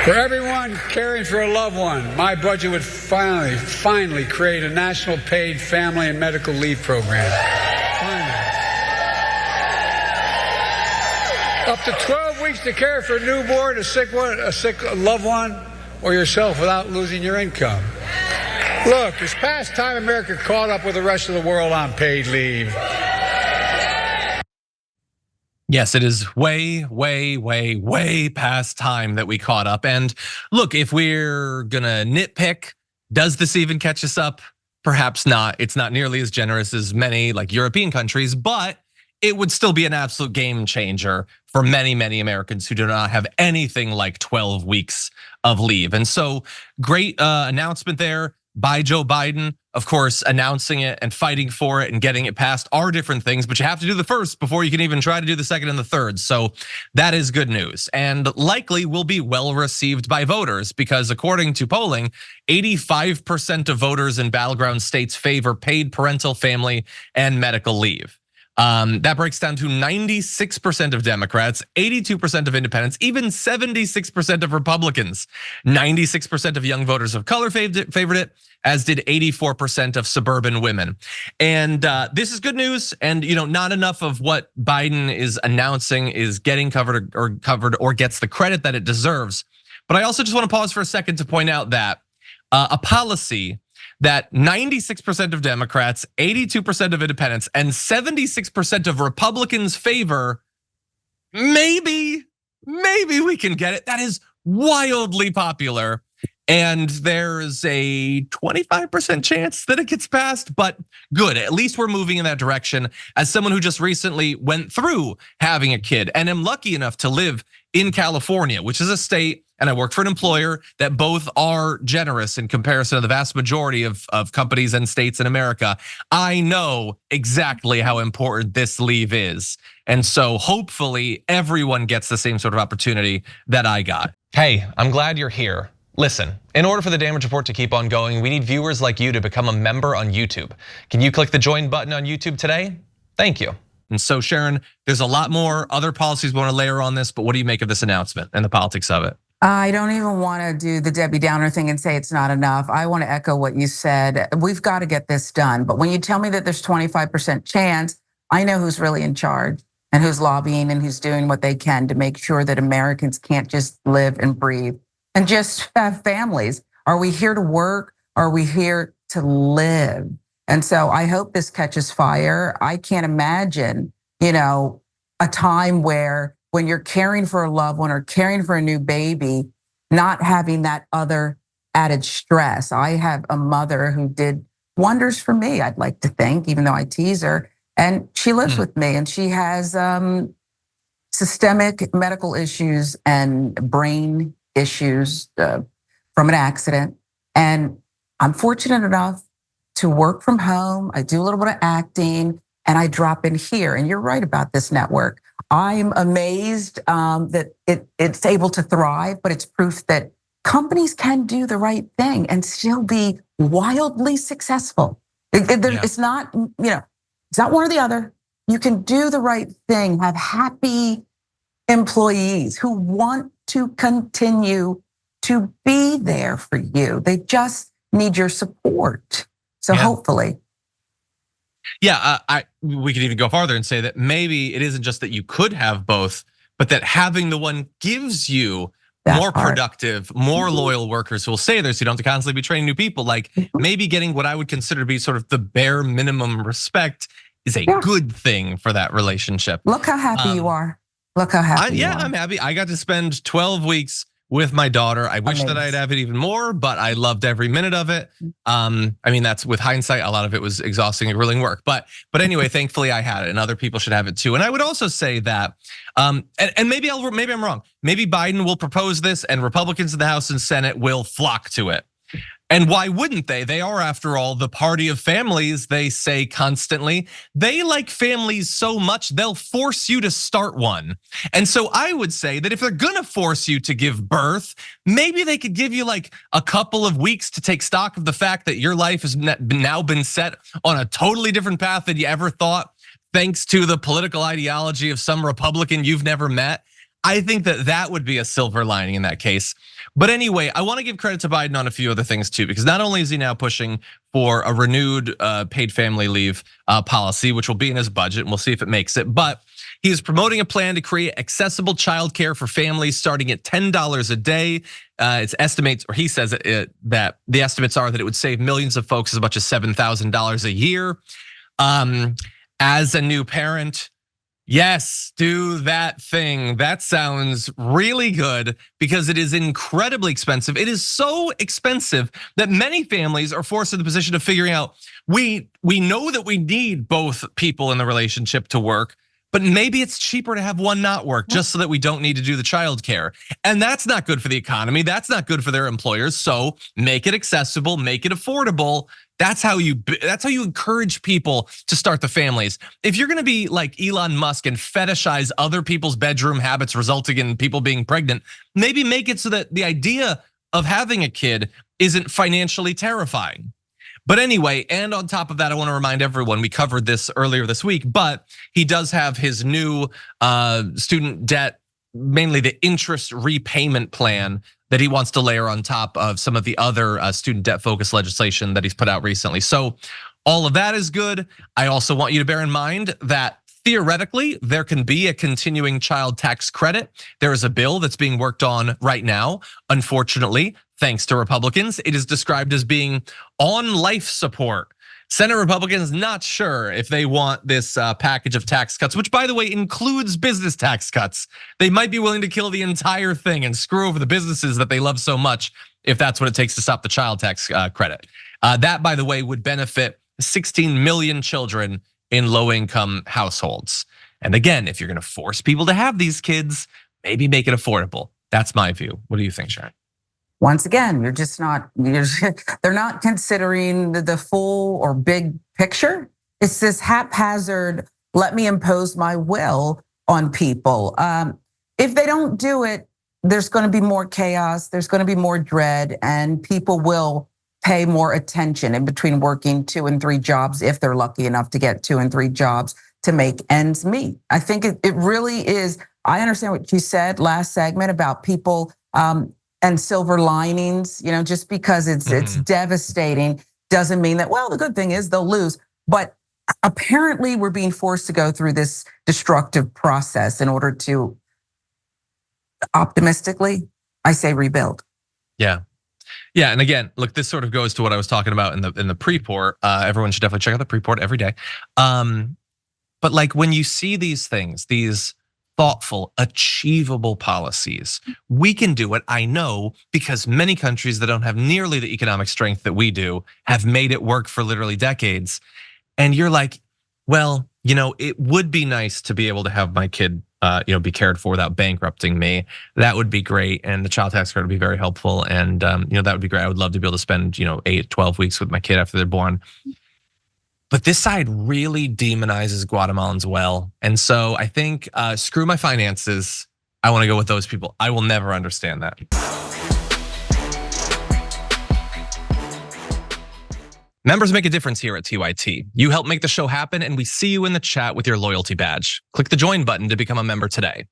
For everyone caring for a loved one, my budget would finally create a national paid family and medical leave program. Finally. Up to 12 weeks to care for a newborn, a sick loved one, or yourself without losing your income. Look, it's past time America caught up with the rest of the world on paid leave. Yes, it is way past time that we caught up. And look, if we're gonna nitpick, does this even catch us up? Perhaps not. It's not nearly as generous as many like European countries, but it would still be an absolute game changer for many Americans who do not have anything like 12 weeks of leave. And so great announcement there by Joe Biden. Of course, announcing it and fighting for it and getting it passed are different things, but you have to do the first before you can even try to do the second and the third. So that is good news and likely will be well received by voters because according to polling, 85% of voters in battleground states favor paid parental, family, and medical leave. That breaks down to 96% of Democrats, 82% of independents, even 76% of Republicans. 96% of young voters of color favored it, as did 84% of suburban women. And this is good news. And not enough of what Biden is announcing is getting covered or gets the credit that it deserves. But I also just want to pause for a second to point out that a policy that 96% of Democrats, 82% of independents, and 76% of Republicans favor, maybe we can get it. That is wildly popular. And there's a 25% chance that it gets passed, but good. At least we're moving in that direction. As someone who just recently went through having a kid and am lucky enough to live in California, which is a state, and I work for an employer that both are generous in comparison to the vast majority of companies and states in America. I know exactly how important this leave is. And so hopefully everyone gets the same sort of opportunity that I got. Hey, I'm glad you're here. Listen, in order for the Damage Report to keep on going, we need viewers like you to become a member on YouTube. Can you click the join button on YouTube today? Thank you. And so Sharon, there's a lot more other policies we want to layer on this, but what do you make of this announcement and the politics of it? I don't even want to do the Debbie Downer thing and say it's not enough. I want to echo what you said. We've got to get this done. But when you tell me that there's 25% chance, I know who's really in charge and who's lobbying and who's doing what they can to make sure that Americans can't just live and breathe and just have families. Are we here to work? Are we here to live? And so I hope this catches fire. I can't imagine, a time where when you're caring for a loved one or caring for a new baby, not having that other added stress. I have a mother who did wonders for me, I'd like to think, even though I tease her, and she lives with me and she has systemic medical issues and brain issues from an accident. And I'm fortunate enough to work from home. I do a little bit of acting and I drop in here. And you're right about this network. I'm amazed that it's able to thrive, but it's proof that companies can do the right thing and still be wildly successful. It's not, it's not one or the other. You can do the right thing, have happy employees who want to continue to be there for you. They just need your support. So hopefully. Yeah, we could even go farther and say that maybe it isn't just that you could have both, but that having the one gives you more productive, more loyal workers who will stay there so you don't have to constantly be training new people. Like maybe getting what I would consider to be sort of the bare minimum respect is a good thing for that relationship. Look how happy you are. Look how happy you are. I'm happy. I got to spend 12 weeks with my daughter. I wish that I'd have it even more, but I loved every minute of it. I mean, that's with hindsight, a lot of it was exhausting and grueling work. But anyway, thankfully I had it, and other people should have it too. And I would also say that, and maybe I'm wrong. Maybe Biden will propose this, and Republicans in the House and Senate will flock to it. And why wouldn't they? They are, after all, the party of families, they say constantly. They like families so much, they'll force you to start one. And so I would say that if they're gonna force you to give birth, maybe they could give you like a couple of weeks to take stock of the fact that your life has now been set on a totally different path than you ever thought, thanks to the political ideology of some Republican you've never met. I think that would be a silver lining in that case. But anyway, I want to give credit to Biden on a few other things too, because not only is he now pushing for a renewed paid family leave policy, which will be in his budget, and we'll see if it makes it, but he is promoting a plan to create accessible childcare for families starting at $10 a day. It's estimates, or he says that the estimates are that it would save millions of folks as much as $7,000 a year. As a new parent, yes, do that thing. That sounds really good because it is incredibly expensive. It is so expensive that many families are forced in the position of figuring out, we know that we need both people in the relationship to work, but maybe it's cheaper to have one not work just so that we don't need to do the childcare. And that's not good for the economy. That's not good for their employers. So make it accessible, make it affordable. That's how you encourage people to start the families. If you're gonna be like Elon Musk and fetishize other people's bedroom habits resulting in people being pregnant, maybe make it so that the idea of having a kid isn't financially terrifying. But anyway, and on top of that, I want to remind everyone, we covered this earlier this week, but he does have his new student debt, mainly the interest repayment plan that he wants to layer on top of some of the other student debt focused legislation that he's put out recently. So all of that is good. I also want you to bear in mind that theoretically, there can be a continuing child tax credit. There is a bill that's being worked on right now. Unfortunately, thanks to Republicans, it is described as being on life support. Senate Republicans not sure if they want this package of tax cuts, which by the way includes business tax cuts. They might be willing to kill the entire thing and screw over the businesses that they love so much if that's what it takes to stop the child tax credit. That, by the way, would benefit 16 million children in low-income households. And again, if you're gonna force people to have these kids, maybe make it affordable. That's my view. What do you think, Sharon? Once again, they're not considering the full or big picture. It's this haphazard, let me impose my will on people. If they don't do it, there's gonna be more chaos, there's gonna be more dread, and people will pay more attention in between working 2 and 3 jobs if they're lucky enough to get 2 and 3 jobs to make ends meet. I think it really is. I understand what you said last segment about people and silver linings. Just because it's devastating doesn't mean that, well, the good thing is they'll lose. But apparently we're being forced to go through this destructive process in order to, optimistically, I say rebuild. Yeah, and again, look, this sort of goes to what I was talking about in the pre-port. Everyone should definitely check out the pre-port every day. But like when you see these things, these thoughtful, achievable policies, we can do it, I know, because many countries that don't have nearly the economic strength that we do have made it work for literally decades. And you're like, well, it would be nice to be able to have my kid be cared for without bankrupting me. That would be great. And the child tax credit would be very helpful. And that would be great. I would love to be able to spend 8, 12 weeks with my kid after they're born. But this side really demonizes Guatemalans well. And so I think screw my finances. I want to go with those people. I will never understand that. Members make a difference here at TYT. You help make the show happen, and we see you in the chat with your loyalty badge. Click the join button to become a member today.